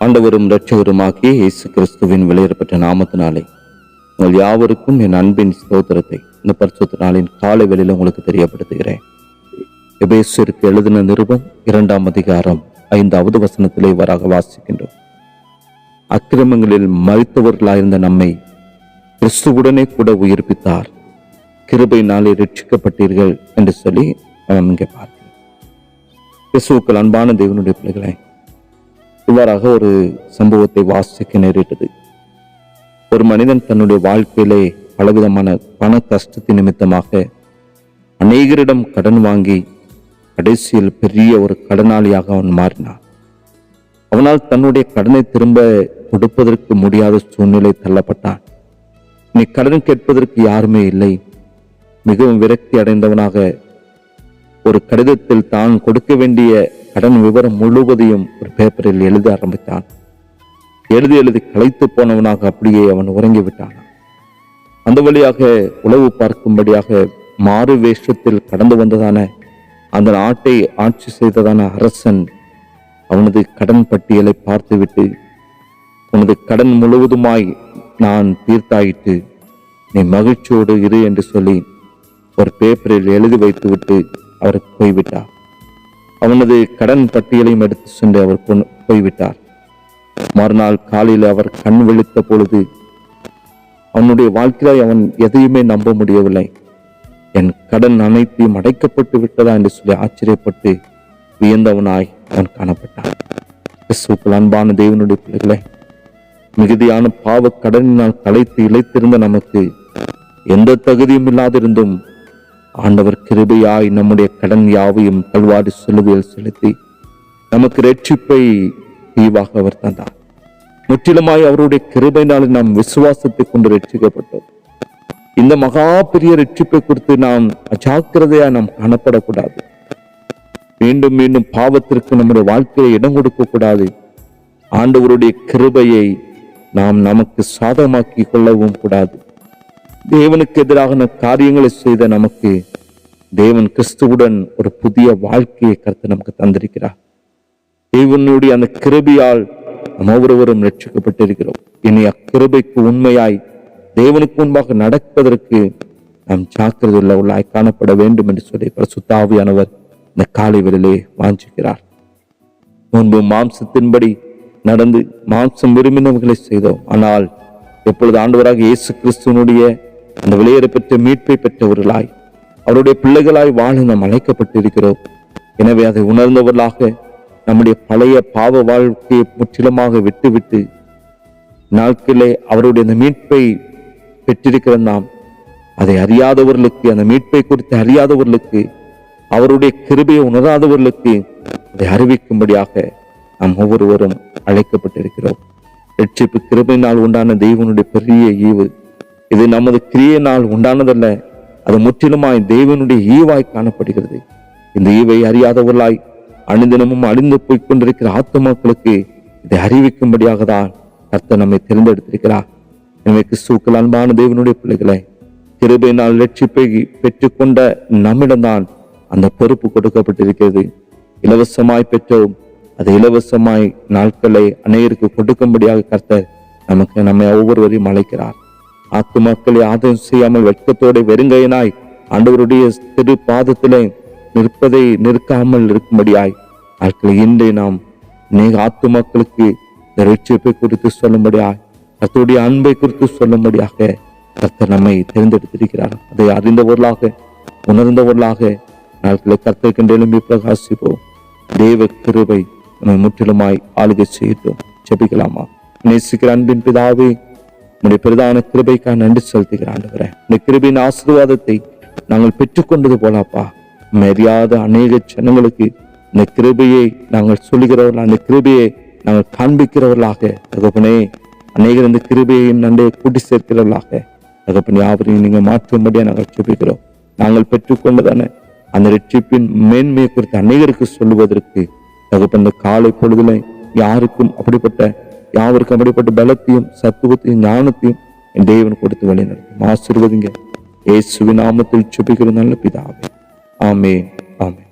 ஆண்டவரும் இரட்சகருமாகிய இயேசு கிறிஸ்துவின் வெளியேறப்பட்ட நாமத்தினாலே உங்கள் யாவருக்கும் என் அன்பின் ஸ்தோத்திரத்தை இந்த பரிசுத்த நாளின் காலை வேளையில உங்களுக்கு தெரியப்படுத்துகிறேன். எபேசியருக்கு எழுதின நிருபம் 2ஆம் அதிகாரம் 5வது வசனத்திலே வராக வாசிக்கின்றோம். அக்கிரமங்களில் மரித்தவர்களாயிருந்த நம்மை கிறிஸ்துவுடனே கூட உயிர்ப்பித்தார், கிருபையினாலே ரட்சிக்கப்பட்டீர்கள் என்று சொல்லி நாம் இங்கே பார்க்கிறோம். கிறிஸ்துவுக்குள் அன்பான தேவனுடைய பிள்ளைகளை, இவ்வாறாக ஒரு சம்பவத்தை வாசிக்க நேரிட்டது. ஒரு மனிதன் தன்னுடைய வாழ்க்கையிலே பலவிதமான பண கஷ்டத்தின் நிமித்தமாக அநேகரிடம் கடன் வாங்கி கடைசியில் பெரிய ஒரு கடனாளியாக அவன் மாறினான். அவனால் தன்னுடைய கடனை திரும்ப கொடுப்பதற்கு முடியாத சூழ்நிலை தள்ளப்பட்டான். நீ கடன் கேட்பதற்கு யாருமே இல்லை. மிகவும் விரக்தி அடைந்தவனாக ஒரு கடிதத்தில் தான் கொடுக்க வேண்டிய கடன் விவரம் முழுவதையும் ஒரு பேப்பரில் எழுத ஆரம்பித்தான். எழுதி களைத்து போனவனாக அப்படியே அவன் உறங்கிவிட்டான். அந்த வழியாக உளவு பார்க்கும்படியாக மாறு வேஷத்தில் கடந்து வந்ததான அந்த நாட்டை ஆட்சி செய்ததான அரசன் அவனது கடன் பட்டியலை பார்த்துவிட்டு, உனது கடன் முழுவதுமாய் நான் தீர்த்தாயிட்டு, நீ மகிழ்ச்சியோடு இரு என்று சொல்லி ஒரு பேப்பரில் எழுதி வைத்துவிட்டு அவருக்கு போய்விட்டார். அவனது கடன் பட்டியலையும் எடுத்து சென்று அவர் போய்விட்டார். மறுநாள் காலையில் அவர் கண் விழித்த பொழுது அவனுடைய வாழ்க்கையில் அவன் எதையுமே நம்ப முடியவில்லை. என் கடன் அனைத்தையும் அடைக்கப்பட்டு விட்டதா என்று சொல்லி ஆச்சரியப்பட்டு வியந்தவனாய் அவன் காணப்பட்டான். கிறிஸ்துவுக்குள் அன்பான தேவனுடைய பிள்ளைகளை, மிகுதியான பாவ கடனினால் களைத்து இழைத்திருந்த நமக்கு எந்த தகுதியும் இல்லாதிருந்தும் ஆண்டவர் கிருபையாய் நம்முடைய கடன் யாவையும் கல்வாரி சிலுவையில் செலுத்தி நமக்கு ரட்சிப்பை தீவாக அவர் தந்தார். முற்றிலுமாய் அவருடைய கிருபையினால் நாம் விசுவாசத்தை கொண்டு ரட்சிக்கப்பட்டோம். இந்த மகா பெரிய ரட்சிப்பை குறித்து நாம் அஜாக்கிரதையா நாம் காணப்படக்கூடாது. மீண்டும் மீண்டும் பாவத்திற்கு நம்முடைய வாழ்க்கையை இடம் கொடுக்க கூடாது. ஆண்டவருடைய கிருபையை நாம் நமக்கு சாதகமாக்கி கொள்ளவும் கூடாது. தேவனுக்கு எதிராக காரியங்களை செய்த நமக்கு தேவன் கிறிஸ்துவுடன் ஒரு புதிய வாழ்க்கையை கர்த்தர் நமக்கு தந்திருக்கிறார். தேவனுடைய அந்த கிருபையால் நாம் ஒவ்வொருவரும் ரட்சிக்கப்பட்டிருக்கிறோம். இனி அக்கிருபைக்கு உண்மையாய் தேவனுக்கு முன்பாக நடப்பதற்கு நாம் ஜாக்கிரதை உள்ளவர்களாய் காணப்பட வேண்டும் என்று சொல்லி பரிசுத்த ஆவியானவர் இந்த காலை வேளையிலே வாஞ்சிக்கிறார். முன்பு மாம்சத்தின்படி நடந்து மாம்சம் விரும்பினவர்களை செய்தோம். ஆனால் எப்பொழுது ஆண்டவராக இயேசு கிறிஸ்துவனுடைய அந்த வெளியேற பெற்ற மீட்பை பெற்றவர்களாய் அவருடைய பிள்ளைகளாய் வாழ நாம் அழைக்கப்பட்டிருக்கிறோம். எனவே அதை உணர்ந்தவர்களாக நம்முடைய பழைய பாவ வாழ்க்கையை முற்றிலுமாக விட்டுவிட்டு நாட்களே அவருடைய அந்த மீட்பை பெற்றிருக்கிற நாம் அதை அறியாதவர்களுக்கு, அந்த மீட்பை குறித்து அறியாதவர்களுக்கு, அவருடைய கிருபையை உணராதவர்களுக்கு அதை அறிவிக்கும்படியாக நாம் ஒவ்வொருவரும் அழைக்கப்பட்டிருக்கிறோம். ரட்சிப்பு கிருபையினால் உண்டான தேவனுடைய பெரிய ஈவு. இது நமது கிரியையினால் உண்டானதல்ல, அது முற்றிலுமாய் தேவனுடைய ஈவாய் காணப்படுகிறது. இந்த ஈவை அறியாதவர்களாய் அனுதினமும் அழிந்து போய்கொண்டிருக்கிற ஆத்துமாக்களுக்கு இதை அறிவிக்கும்படியாக தான் கர்த்தர் நம்மை தேர்ந்தெடுத்திருக்கிறார். எனவே கிறிஸ்துவுக்குள் அன்பான தேவனுடைய பிள்ளைகளை, கிருபையினால் ரட்சிப்பை பெற்றுக்கொண்ட நம்மிடம்தான் அந்த பொறுப்பு கொடுக்கப்பட்டிருக்கிறது. இலவசமாய் பெற்றோம், அது இலவசமாய் நாட்களை அநேகருக்கு கொடுக்கும்படியாக கர்த்தர் நம்மை ஒவ்வொருவரையும் அழைக்கிறார். ஆத்துமாக்களை ஆதரவு செய்யாமல் வெட்கத்தோட வெறுங்கையனாய் ஆண்டவருடைய திரு பாதத்திலே நிற்காமல் இருக்கும்படியாய் நாட்களை இன்றைய நாம் அநேக ஆத்துமாக்களுக்கு இந்த ரட்சிப்பை குறித்து சொல்லும்படியாய், கர்த்தருடைய அன்பை குறித்து சொல்லும்படியாக கர்த்தர் நம்மை தேர்ந்தெடுத்திருக்கிறார். அதை அறிந்தவர்களாக உணர்ந்தவர்களாக நாட்களை கர்த்தருக்கு எழும்பி பிரகாசிப்போம். தேவ கிருபை நம்மை முற்றிலுமாய் ஆளுகை செய்யட்டும். ஜெபிக்கலாமா? நேசிக்கிற அன்பின் பிதாவே, உன்னுடைய பிரதான கிருபைக்காக நன்றி செலுத்துகிறான். இந்த கிருபையின் ஆசீர்வாதத்தை நாங்கள் பெற்றுக்கொண்டது போலப்பா, மரியாதை அநேக ஜனங்களுக்கு இந்த கிருபையை நாங்கள் சொல்லுகிறவர்களாக, அந்த கிருபையை நாங்கள் காண்பிக்கிறவர்களாக தகப்பனே, அநேகர் இந்த கிருபையையும் நன்றை கூட்டி சேர்க்கிறவர்களாக தகப்பனே யாவரையும் நீங்க மாற்றும்படியா நாங்கள் ஜெபிக்கிறோம். நாங்கள் பெற்றுக்கொண்டதான அந்த ரட்சிப்பின் மேன்மையை குறித்து அநேகருக்கு சொல்லுவதற்கு தகப்பன் இந்த காலை பொழுதுல யாருக்கும் அப்படிப்பட்ட பலத்தையும் சத்துவத்தையும் ஞானத்தையும் என் தேவன் கொடுத்து வழி நடத்தும். ஆசீர்வதிங்க. இயேசுவின் நாமத்தில் ஜெபிக்கிற நல்ல பிதாவே. ஆமென். ஆமென்.